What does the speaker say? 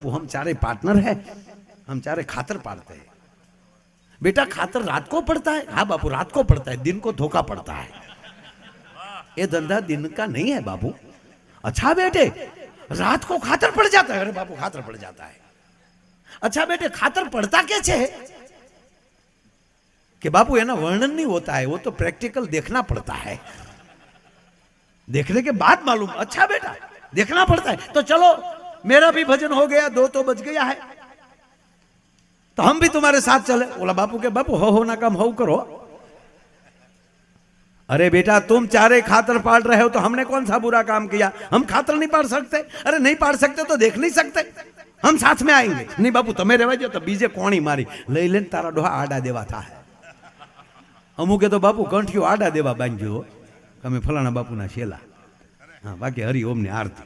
वो हम चारे पार्टनर हैं, हम चारे खातर पाड़ते हैं। बेटा खातर रात को पड़ता है? हाँ बापू रात को पड़ता है, दिन को धोखा पड़ता है। ये धंधा दिन का नहीं है बाबू। अच्छा बेटे रात को खातर पड़ जाता है? अरे बापू खातर पड़ जाता है। अच्छा बेटे खातर पड़ता कैसे है? कि बापू एना वर्णन नहीं होता है, वो तो प्रैक्टिकल देखना पड़ता है, देखने के बाद मालूम। अच्छा बेटा देखना पड़ता है, तो चलो मेरा भी भजन हो गया, 2 तो बज गया है, तो हम भी तुम्हारे साथ चले। बोला बापू के बापू हो ना कम हो करो। अरे बेटा तुम चारे खातर पाड़ रहे हो तो हमने कौन सा बुरा काम किया? हम खातर नहीं पाड़ सकते? अरे नहीं पाड़ सकते तो देख नहीं सकते, हम साथ में आएंगे। नहीं बापू तमे रहवा दो, तो बीजे कोणी मारी लई लेने तारा डोहा आडा देवा था है। अमुके तो बापू कंठियो आडा देवा बांध्यो, તમે ફલાણા બાપુના શેલા। हाँ बाकी हरिओम ने आरती।